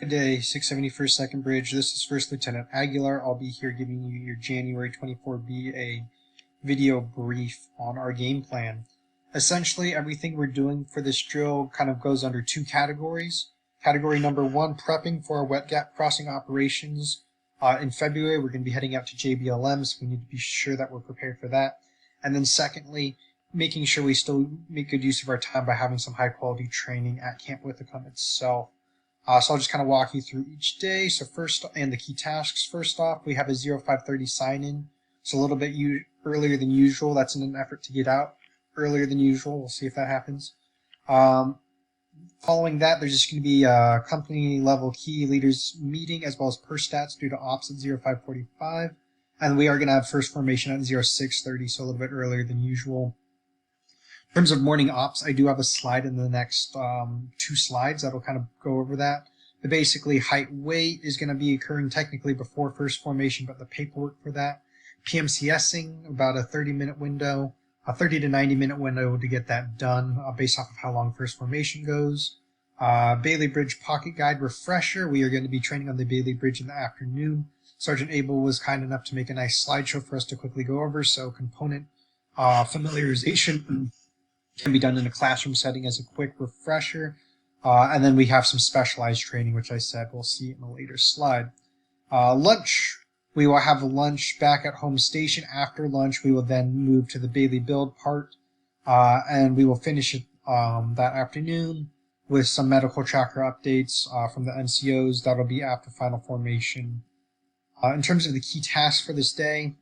Good day, 671st 2nd Bridge. This is First Lieutenant Aguilar. I'll be here giving you your January 24 BA video brief on our game plan. Essentially, everything we're doing for this drill kind of goes under two categories. Category number one, prepping for our wet gap crossing operations. In February, we're going to be heading out to JBLM, so we need to be sure that we're prepared for that. And then secondly, making sure we still make good use of our time by having some high quality training at Camp Withacum itself. So I'll just kind of walk you through each day. So first, and the key tasks. First off, we have a 0530 sign-in. It's a little bit earlier than usual. That's in an effort to get out earlier than usual. We'll see if that happens. Following that, there's just going to be a company level key leaders meeting as well as per stats due to ops at 0545. And we are going to have first formation at 0630, so a little bit earlier than usual. In terms of morning ops, I do have a slide in the next 2 slides that'll kind of go over that. But basically, height weight is going to be occurring technically before first formation, but the paperwork for that. PMCSing, about a 30-minute window, a 30 to 90-minute window to get that done based off of how long first formation goes. Bailey Bridge Pocket Guide refresher. We are going to be training on the Bailey Bridge in the afternoon. Sergeant Abel was kind enough to make a nice slideshow for us to quickly go over, so component familiarization can be done in a classroom setting as a quick refresher. And then we have some specialized training, which I said we'll see in a later slide. Lunch. We will have lunch back at home station. After lunch, we will then move to the Bailey build part, and we will finish it that afternoon with some medical tracker updates from the NCOs. That'll be after final formation. In terms of the key tasks for this day,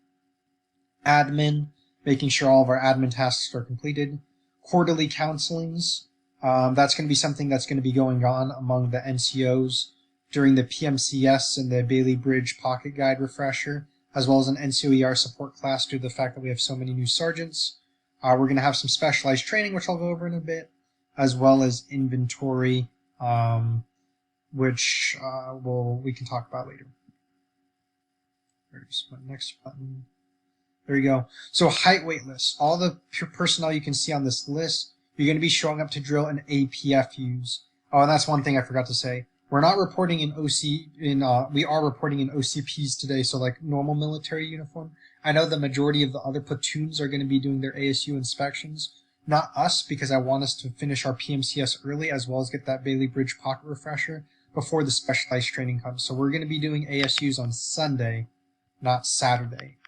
admin, making sure all of our admin tasks are completed. Quarterly counselings, that's going to be something that's going to be going on among the NCOs during the PMCS and the Bailey Bridge Pocket Guide refresher, as well as an NCOER support class due to the fact that we have so many new sergeants. We're going to have some specialized training, which I'll go over in a bit, as well as inventory, which we can talk about later. There's my next button. There you go. So height weight list. All the personnel you can see on this list, you're going to be showing up to drill in APFUs. Oh, and that's one thing I forgot to say. We're not reporting in we are reporting in OCPs today, so like normal military uniform. I know the majority of the other platoons are going to be doing their ASU inspections. Not us, because I want us to finish our PMCS early as well as get that Bailey Bridge pocket refresher before the specialized training comes. So we're going to be doing ASUs on Sunday, not Saturday.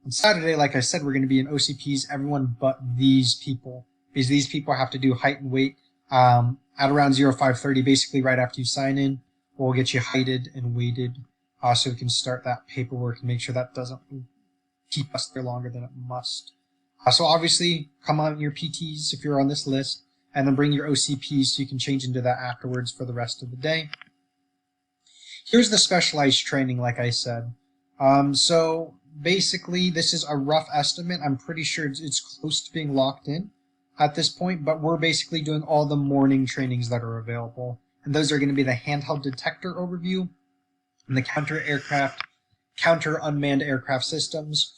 On Saturday, like I said, we're going to be in OCPs, everyone but these people, because these people have to do height and weight at around 0530, basically right after you sign in. We'll get you heighted and weighted so we can start that paperwork and make sure that doesn't keep us there longer than it must. So obviously, come on your PTs if you're on this list, and then bring your OCPs so you can change into that afterwards for the rest of the day. Here's the specialized training, like I said. So basically, this is a rough estimate. I'm pretty sure it's close to being locked in at this point, but we're basically doing all the morning trainings that are available. And those are going to be the handheld detector overview and the counter unmanned aircraft systems.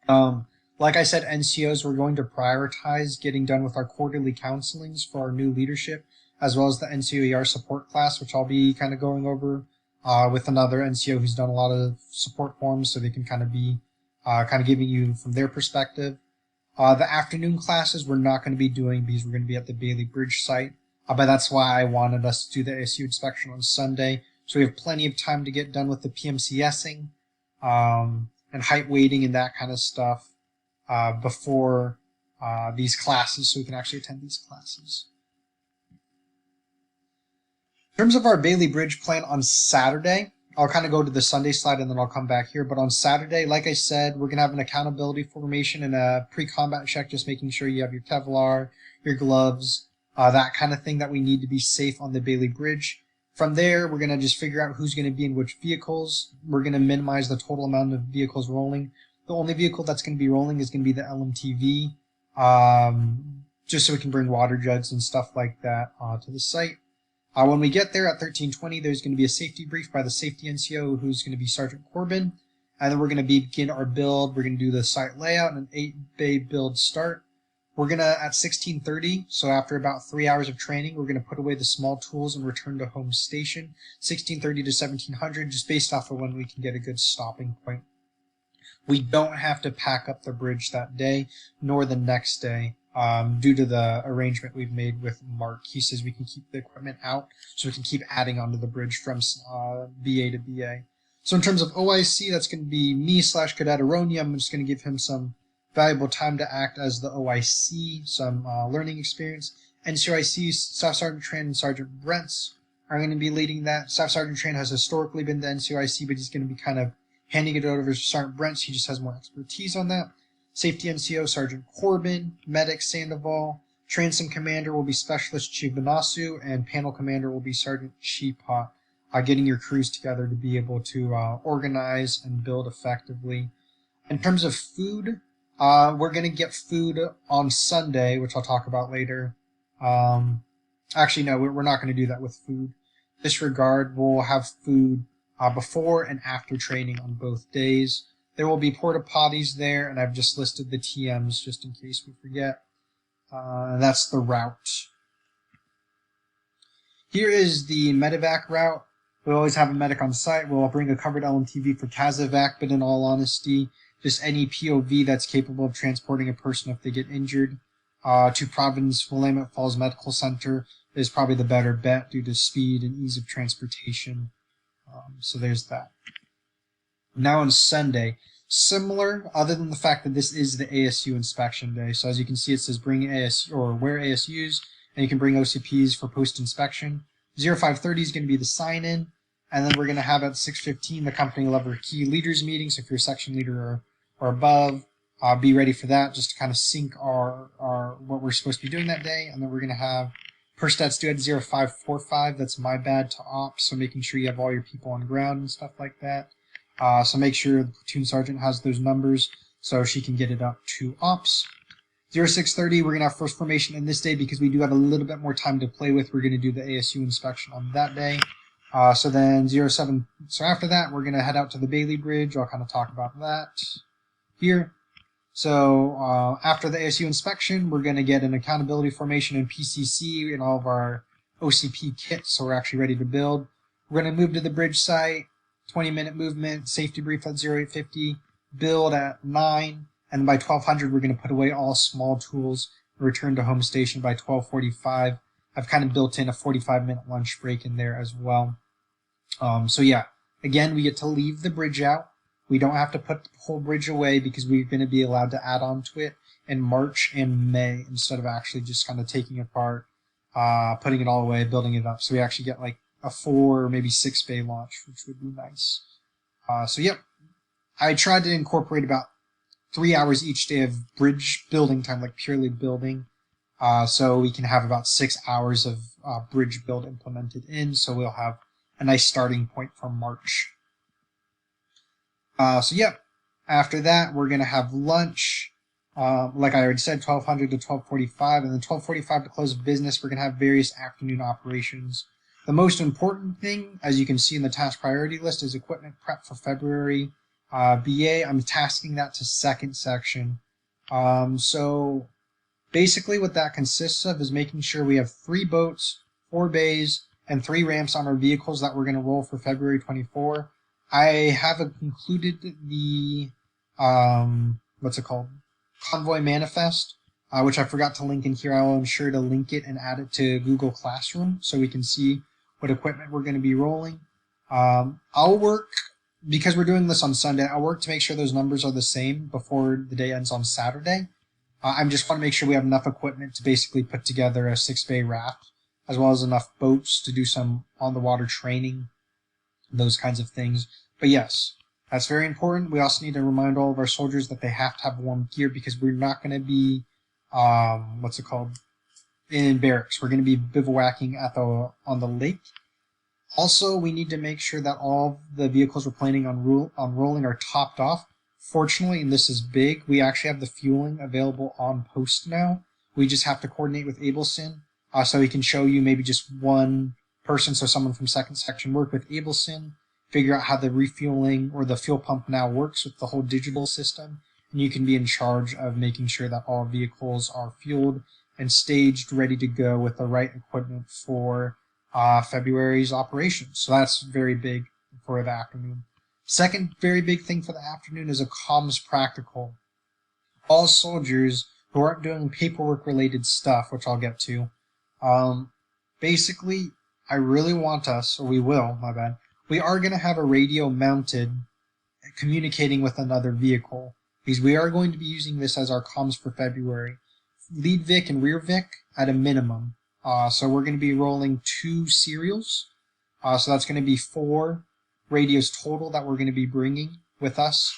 Like I said, NCOs, we're going to prioritize getting done with our quarterly counselings for our new leadership, as well as the NCOER support class, which I'll be kind of going over with another NCO who's done a lot of support forms, so they can kind of be giving you from their perspective. The afternoon classes we're not going to be doing because we're going to be at the Bailey Bridge site, but that's why I wanted us to do the ASU inspection on Sunday, so we have plenty of time to get done with the PMCSing and height weighting and that kind of stuff before these classes, so we can actually attend these classes. In terms of our Bailey Bridge plan on Saturday, I'll kind of go to the Sunday slide and then I'll come back here. But on Saturday, like I said, we're going to have an accountability formation and a pre-combat check, just making sure you have your Kevlar, your gloves, that kind of thing that we need to be safe on the Bailey Bridge. From there, we're going to just figure out who's going to be in which vehicles. We're going to minimize the total amount of vehicles rolling. The only vehicle that's going to be rolling is going to be the LMTV, just so we can bring water jugs and stuff like that to the site. When we get there at 1320, there's going to be a safety brief by the safety NCO, who's going to be Sergeant Corbin. And then we're going to begin our build. We're going to do the site layout and an 8-bay build start. We're gonna, at 16:30, so after about 3 hours of training, we're gonna put away the small tools and return to home station. 16:30 to 1700, just based off of when we can get a good stopping point. We don't have to pack up the bridge that day, nor the next day, due to the arrangement we've made with Mark. He says we can keep the equipment out, so we can keep adding onto the bridge from BA to BA. So in terms of OIC, that's going to be me / Cadet Aronia. I'm just going to give him some valuable time to act as the OIC, some learning experience. NCOIC, Staff Sergeant Tran and Sergeant Brents are going to be leading that. Staff Sergeant Tran has historically been the NCOIC, but he's going to be kind of handing it over to Sergeant Brents. He just has more expertise on that. Safety NCO, Sergeant Corbin. Medic, Sandoval. Transom Commander will be Specialist Chief Banasu, and Panel Commander will be Sergeant Cheapot, getting your crews together to be able to organize and build effectively. In terms of food, we're going to get food on Sunday, which I'll talk about later. Actually, no, we're not going to do that with food. Disregard, we'll have food before and after training on both days. There will be porta potties there, and I've just listed the TMs just in case we forget. And that's the route. Here is the medevac route. We always have a medic on site. We'll bring a covered LMTV for CASEVAC, but in all honesty, just any POV that's capable of transporting a person if they get injured to Providence Willamette Falls Medical Center is probably the better bet due to speed and ease of transportation. So there's that. Now on Sunday, similar, other than the fact that this is the ASU inspection day. So as you can see, it says bring ASU or wear ASUs, and you can bring OCPs for post-inspection. 0530 is going to be the sign-in, and then we're going to have at 6:15 the company level key leaders meeting. So if you're a section leader or above, be ready for that, just to kind of sync our what we're supposed to be doing that day. And then we're going to have per stats due at 0545. That's my bad to ops, so making sure you have all your people on ground and stuff like that. So make sure the platoon sergeant has those numbers so she can get it up to ops. 0630, we're going to have first formation in this day because we do have a little bit more time to play with. We're going to do the ASU inspection on that day. So then 07, so after that, we're going to head out to the Bailey Bridge. I'll kind of talk about that here. So after the ASU inspection, we're going to get an accountability formation in PCC and all of our OCP kits, so we're actually ready to build. We're going to move to the bridge site, 20-minute movement, safety brief at 0850, build at 9, and by 1200 we're going to put away all small tools and return to home station by 1245. I've kind of built in a 45-minute lunch break in there as well. So yeah, again, we get to leave the bridge out. We don't have to put the whole bridge away because we're going to be allowed to add on to it in March and May instead of actually just kind of taking it apart, putting it all away, building it up. So we actually get like a 4 or maybe 6 bay launch, which would be nice. So yep, I tried to incorporate about 3 hours each day of bridge building time, like purely building, so we can have about 6 hours of bridge build implemented in, so we'll have a nice starting point for March. So yep, after that we're going to have lunch, like I already said, 1200 to 1245, and then 1245 to close of business. We're going to have various afternoon operations. The most important thing, as you can see in the task priority list, is equipment prep for February BA. I'm tasking that to second section. So basically what that consists of is making sure we have 3 boats, 4 bays, and 3 ramps on our vehicles that we're going to roll for February 24. I have concluded the, what's it called? Convoy manifest, which I forgot to link in here. I will ensure to link it and add it to Google Classroom so we can see what equipment we're going to be rolling. I'll work, because we're doing this on Sunday, I'll work to make sure those numbers are the same before the day ends on Saturday. I just want to make sure we have enough equipment to basically put together a 6-bay raft, as well as enough boats to do some on-the-water training, those kinds of things. But yes, that's very important. We also need to remind all of our soldiers that they have to have warm gear because we're not going to be, in barracks. We're going to be bivouacking at on the lake. Also, we need to make sure that all the vehicles we're planning on rolling are topped off. Fortunately, and this is big, we actually have the fueling available on post now. We just have to coordinate with Abelson, so he can show you maybe just one person, so someone from second section work with Abelson, figure out how the refueling or the fuel pump now works with the whole digital system, and you can be in charge of making sure that all vehicles are fueled and staged, ready to go with the right equipment for February's operations. So that's very big for the afternoon. Second very big thing for the afternoon is a comms practical. All soldiers who aren't doing paperwork related stuff, which I'll get to, basically, I really want us, or we will, my bad, we are going to have a radio mounted communicating with another vehicle, because we are going to be using this as our comms for February. Lead Vic and Rear Vic at a minimum. So we're going to be rolling 2 serials. So that's going to be 4 radios total that we're going to be bringing with us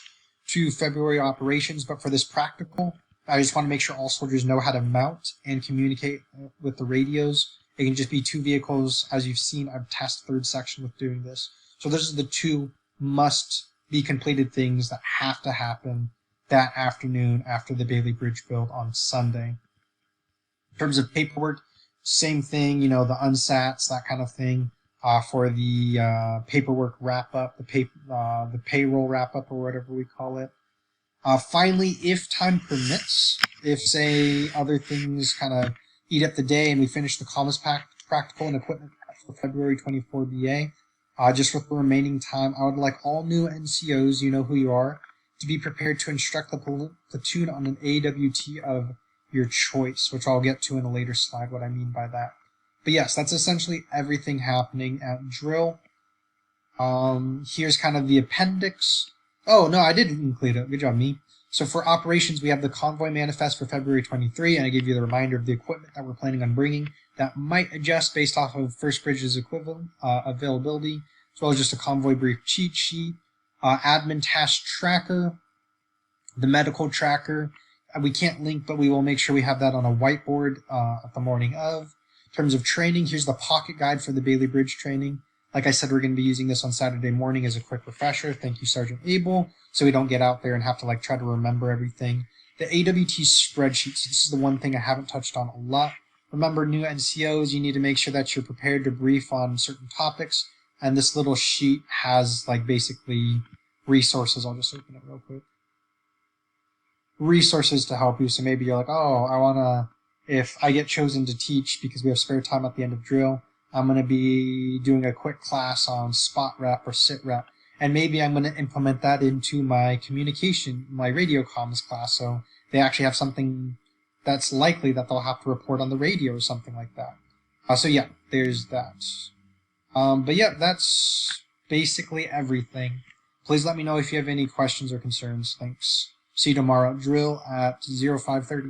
to February operations. But for this practical, I just want to make sure all soldiers know how to mount and communicate with the radios. It can just be 2 vehicles. As you've seen, I've tasked 3rd section with doing this. So those are the 2 must be completed things that have to happen that afternoon after the Bailey Bridge build on Sunday. In terms of paperwork, same thing, the unsats, that kind of thing, for the paperwork wrap-up, the payroll wrap-up, or whatever we call it. Finally, if time permits, if, say, other things kind of eat up the day and we finish the comms practical and equipment for February 24 BA, just with the remaining time, I would like all new NCOs, you know who you are, to be prepared to instruct the platoon on an AWT of your choice, which I'll get to in a later slide what I mean by that. But yes, that's essentially everything happening at drill. Here's kind of the appendix. Oh, no, I didn't include it. Good job, me. So for operations, we have the convoy manifest for February 23, and I give you the reminder of the equipment that we're planning on bringing. That might adjust based off of First Bridge's equivalent availability, as well as just a convoy brief cheat sheet, admin task tracker, the medical tracker. We can't link, but we will make sure we have that on a whiteboard at the morning of. In terms of training, here's the pocket guide for the Bailey Bridge training. Like I said, we're going to be using this on Saturday morning as a quick refresher. Thank you, Sergeant Abel, so we don't get out there and have to try to remember everything. The AWT spreadsheets, this is the one thing I haven't touched on a lot. Remember, new NCOs, you need to make sure that you're prepared to brief on certain topics, and this little sheet has basically resources. I'll just open it real quick. Resources to help you, so maybe you're like, oh, I want to, if I get chosen to teach because we have spare time at the end of drill, I'm going to be doing a quick class on spot rep or sit rep, and maybe I'm going to implement that into my communication, my radio comms class, so they actually have something that's likely that they'll have to report on the radio or something like that. So yeah, there's that. But yeah, that's basically everything. Please let me know if you have any questions or concerns. Thanks. See you tomorrow at drill at 0530.